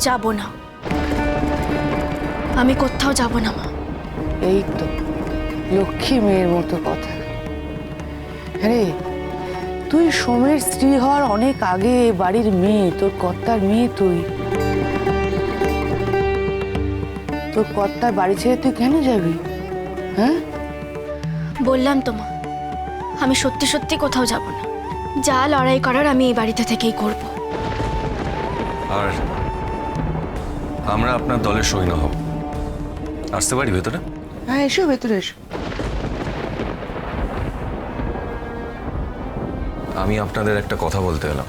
যাব না, আমি কোথাও যাব না মা। এই তো লক্ষ্মী মেয়ের মতো কথা। আরে তুই সোমের স্ত্রী হওয়ার অনেক আগে বাড়ির মেয়ে, তোর কর্তার মেয়ে তুই। তোর কর্তার বাড়ি ছেড়ে তুই কেন যাবি? হ্যাঁ, বললাম তো মা, আমি সত্যি সত্যি কোথাও যাব না। যা লড়াই করার আমি এই বাড়িতে থেকেই করব। আর আমরা আপনার দলের সৈন্য হব। আসতে পারি ভেতরে? হ্যাঁ এসো ভেতরে এসো। আমি আপনাদের একটা কথা বলতে এলাম।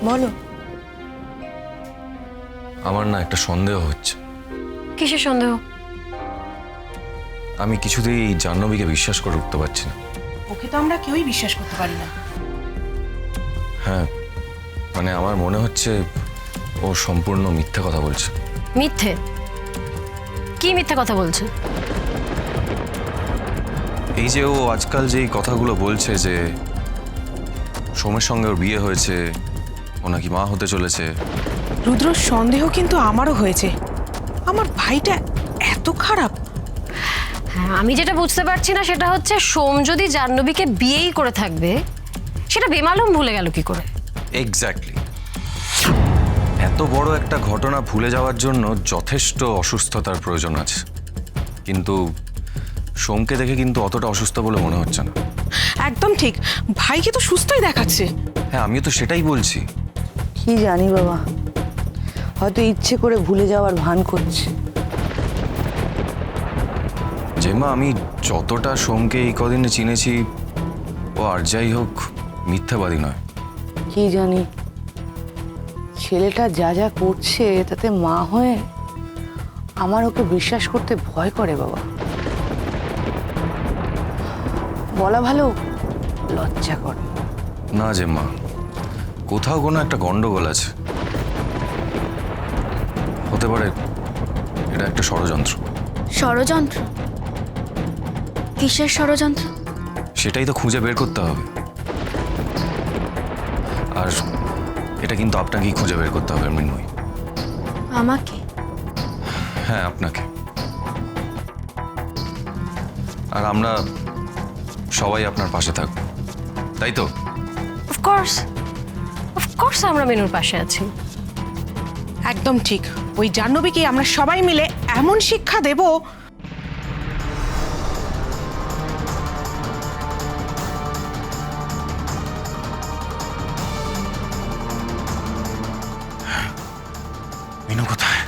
বলো। আমার না একটা সন্দেহ হচ্ছে। কিসের সন্দেহ? আমি কিছুতেই এই জাহ্নবীকে বিশ্বাস করে উঠতে পারছি না। ওকে তো আমরা কেউই বিশ্বাস করতে পারি না। হ্যাঁ, মানে আমার মনে হচ্ছে ও সম্পূর্ণ মিথ্যে কথা বলছে। মিথ্যে? কি মিথ্যে কথা বলছে? এই যে ও আজকাল যে কথাগুলো বলছে যে সোমের সঙ্গে ওর বিয়ে হয়েছে, ও নাকি মা হতে চলেছে। রুদ্র, সন্দেহ কিন্তু আমারও হয়েছে। আমার ভাইটা এত খারাপ? হ্যাঁ, আমি যেটা বুঝতে পারছি না সেটা হচ্ছে সোম যদি জাহ্নবীকে বিয়েই করে থাকবে, সেটা বেমালুম ভুলে গেল কি করে? এক্স্যাক্টলি। এত বড় একটা ঘটনা ভুলে যাওয়ার জন্য যথেষ্ট অসুস্থতার প্রয়োজন আছে, কিন্তু সোমকে দেখে কিন্তু অতটা অসুস্থ বলে মনে হচ্ছে না। একদম ঠিক, ভাইকে তো সুস্থই দেখাচ্ছে। হ্যাঁ, আমিও তো সেটাই বলছি। কি জানি বাবা, হয়তো ইচ্ছে করে ভুলে যাওয়ার ভান করছে। জেম্মা, আমি যতটা সোমকে এই কদিনে চিনেছি, ও আর যাই হোক মিথ্যাবাদী নয়। কি জানি, ছেলেটা যা যা করছে তাতে মা হয়ে আমার ওকে বিশ্বাস করতে ভয় করে বাবা। বলা ভালো, লজ্জা করে। না জেম্মা, কোথাও কোনো একটা গন্ডগোল আছে। হতে পারে এটা একটা ষড়যন্ত্র। ষড়যন্ত্র? কিসের ষড়যন্ত্র? সেটাই তো খুঁজে বের করতে হবে। আর এটা কিন্তু আপনাকেই খুঁজে বের করতে হবে মৃন্ময়ী। আমাকে? হ্যাঁ, আপনাকে। আর আমরা সবাই আপনার পাশে থাকবো, তাই তো? অফকোর্স, অফকোর্স আমরা মেনুর পাশে আছি। একদম ঠিক, ওই জাহ্নবীকে আমরা সবাই মিলে এমন শিক্ষা দেব। মিনু কোথায়?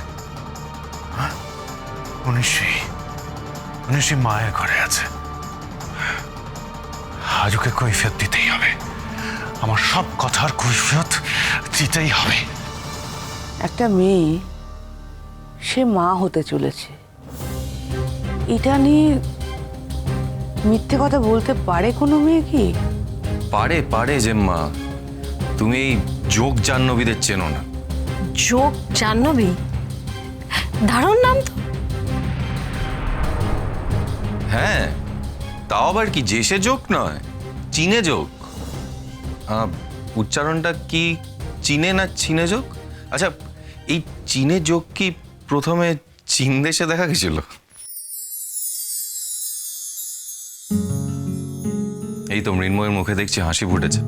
উনিশই মায়ের ঘরে আছে। আজ ওকে কৈফিয়ত দিতেই হবে। আমার সব কথার কৈফিয়ত দিতেই হবে। একটা মেয়ে, সে মা হতে চলেছে, এটা নিয়ে মিথ্যে কথা বলতে পারে কোনো মেয়ে কি? পারে পারে জেম্মা, তুমি এই যোগ জাহ্নবীদের চেনো না। যোগ জাহ্নবী? দারুণ নাম তো। হ্যাঁ, তাও আবার কি জেসে যোগ নয়, চীনে যোগ। উচ্চারণটা কি চীনে না চীনে যোগ? আচ্ছা, এই চীনে যোগ কি প্রথমে চীন দেশে দেখা গেছিল? এই তো মৃন্ময়ের মুখে দেখছি হাসি ফুটেছে,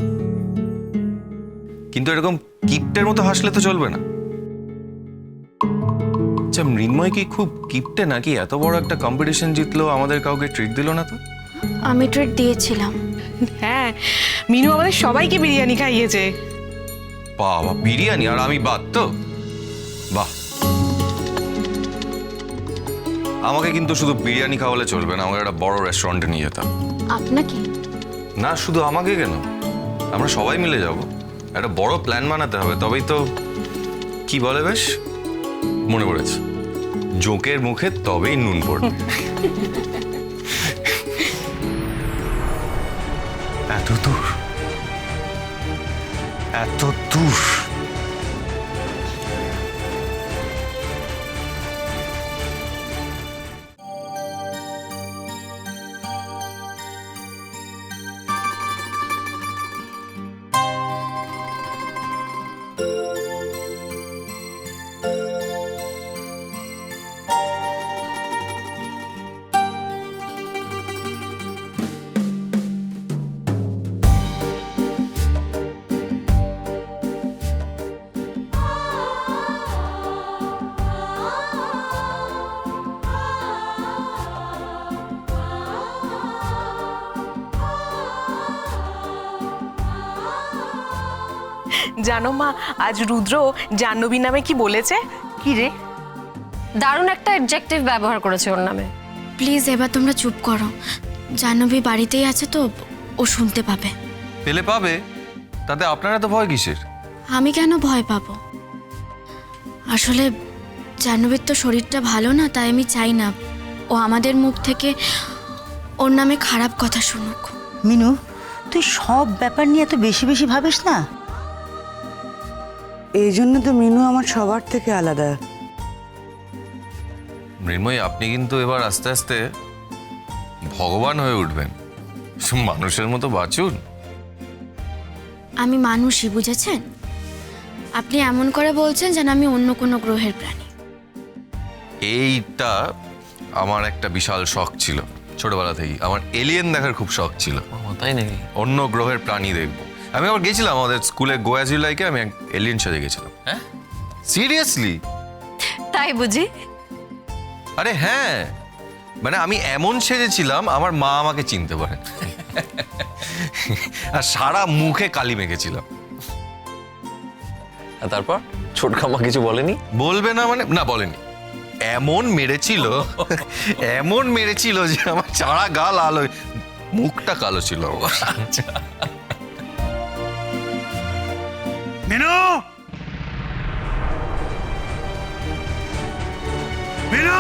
কিন্তু এরকম কিপ্টের মতো হাসলে তো চলবে না। আচ্ছা, মৃন্ময় কি খুব কিপ্টে নাকি? এত বড় একটা কম্পিটিশন জিতলো, আমাদের কাউকে ট্রিট দিল না তো? আমি ট্রিট দিয়েছিলাম। হ্যাঁ, মিনু আমাদের সবাইকে বিরিয়ানি খাইয়েছে। বাবা, বিরিয়ানি আর আমি বাদ তো? বাহ। আমাকে কিন্তু শুধু বিরিয়ানি খাওয়ালে চলবে না, আমাকে একটা বড় রেস্টুরেন্টে নিয়ে যেতাম। আপনাকে? না, শুধু আমাকে কেন, আমরা সবাই মিলে যাব। একটা বড় প্ল্যান বানাতে হবে, তবেই তো। কি বলে বেশ, মনে পড়েছে, জোকের মুখে তবেই নুন পড়বে। এত দূর, এত দূর। জানো মা, আজ রুদ্র জাহ্নবী নামে কি বলেছে? কি রে? দারুণ একটা অ্যাডজেক্টিভ ব্যবহার করেছে ওর নামে। প্লিজ এবার তোমরা চুপ করো। জাহ্নবী বাড়িতেই আছে তো, ও শুনতে পাবে। পেলে পাবে, তাতে আপনারা তো ভয় কিসের? আমি কেন ভয় পাবো? আসলে জাহ্নবীর তো শরীরটা ভালো না, তাই আমি চাই না ও আমাদের মুখ থেকে ওর নামে খারাপ কথা শুনুক। মিনু, তুই সব ব্যাপার নিয়ে এত বেশি বেশি ভাবিস না। এই জন্য তো মিনু আমার সবার থেকে আলাদা। মৃন্ময়ী, আপনি কিন্তু এবার আস্তে আস্তে ভগবান হয়ে উঠবেন। মানুষের মতো বাঁচুন। আমি মানুষই, বুঝেছেন? আপনি এমন করে বলছেন যেন আমি অন্য কোনো গ্রহের প্রাণী। এইটা আমার একটা বিশাল শখ ছিল ছোটবেলা থেকেই। আমার এলিয়েন দেখার খুব শখ ছিল। তাই নাকি? অন্য গ্রহের প্রাণী দেখবো। আমি আবার গেছিলাম আমাদের স্কুলে গোয়া জুলাইকে, আমি এলিয়েন সাজে গেছিলাম। হ্যাঁ? সিরিয়াসলি? তাই বুঝি? আরে হ্যাঁ, মানে আমি এমন সেজেছিলাম আমার মা আমাকে চিনতে পারে। আর সারা মুখে কালি মেখেছিলাম। আর তারপর ছোট খাম্মা কিছু বলেনি? বলবে না মানে? না, বলেনি। এমন মেরেছিল, এমন মেরেছিল যে আমার চারা গা লাল হয়ে, মুখটা কালো ছিল। মিনু, মিনু,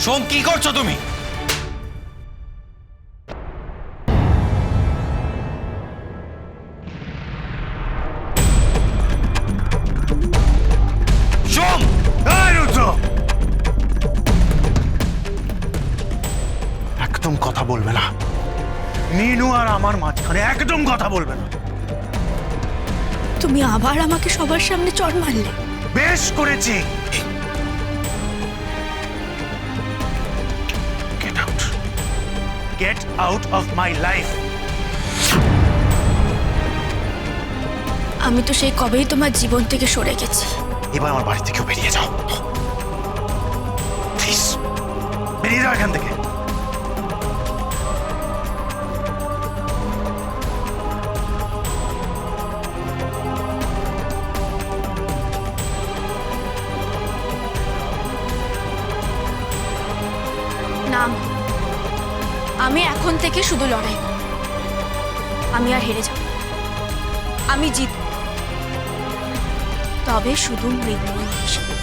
সোম, কি করছো তুমি? সোম! এই রুদ্র, একদম কথা বলবে না। মিনু আর আমার মাঝখানে একদম কথা বলবে না। তুমি আবার আমাকে সবার সামনে চড় মারলে। বেশ করেছি। Get out, get out of my life. আমি তো সেই কবেই তোমার জীবন থেকে সরে গেছি। এবার আমার বাড়ি থেকেও বেরিয়ে যাও প্লিজ। বেরিয়ে যাও এখান থেকে। না, আমি এখন থেকে শুধু লড়াই করব। আমি আর হেরে যাব, আমি জিতব, তবে শুধু মৃন্ময়ী হিসেবে।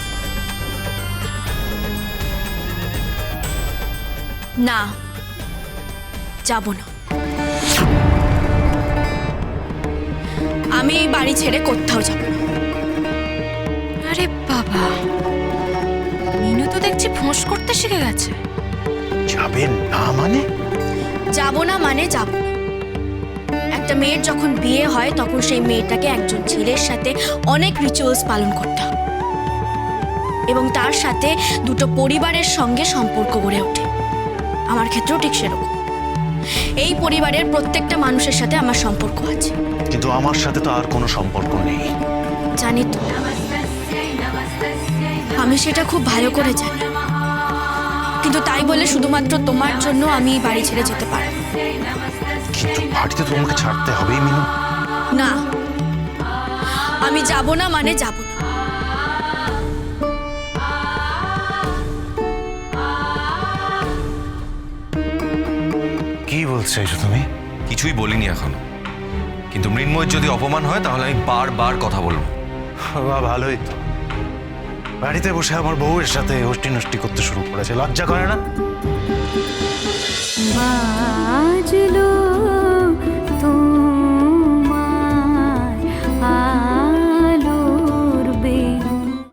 না, যাব না। আমি এই বাড়ি ছেড়ে কোথাও যাব না। আরে বাবা, মিনু তো দেখছি ফোঁস করতে শিখে গেছে। যাবে না মানে? যাব না মানে যাব না। একটা মেয়ের যখন বিয়ে হয় তখন সেই মেয়েটাকে একজন ছেলের সাথে অনেক রিচুয়ালস পালন করতে হয় এবং তার সাথে দুটো পরিবারের সঙ্গে সম্পর্ক গড়ে ওঠে। আমার ক্ষেত্রেও ঠিক সেরকম। এই পরিবারের প্রত্যেকটা মানুষের সাথে আমার সম্পর্ক আছে। কিন্তু আমার সাথে তো আর কোনো সম্পর্ক নেই। জানি তো, আমি সেটা খুব ভালো করে জানি, কিন্তু তাই বলে শুধুমাত্র তোমার জন্য আমি এই বাড়ি ছেড়ে যেতে পারবো না। কিন্তু বাড়িতে তো তোমাকে ছাড়তে হবেই মিনু। না, আমি যাব না মানে যাব না। কি বলছো এসো তুমি? কিছুই বলিনি এখনো, কিন্তু মৃন্ময়ের যদি অপমান হয় তাহলে আমি বারবার কথা বলবো। বাহ, ভালোই তো। বাড়িতে বসে আমার বউয়ের সাথে হোস্টি নষ্টি করতে শুরু করেছে, লজ্জা করে না? বাজলো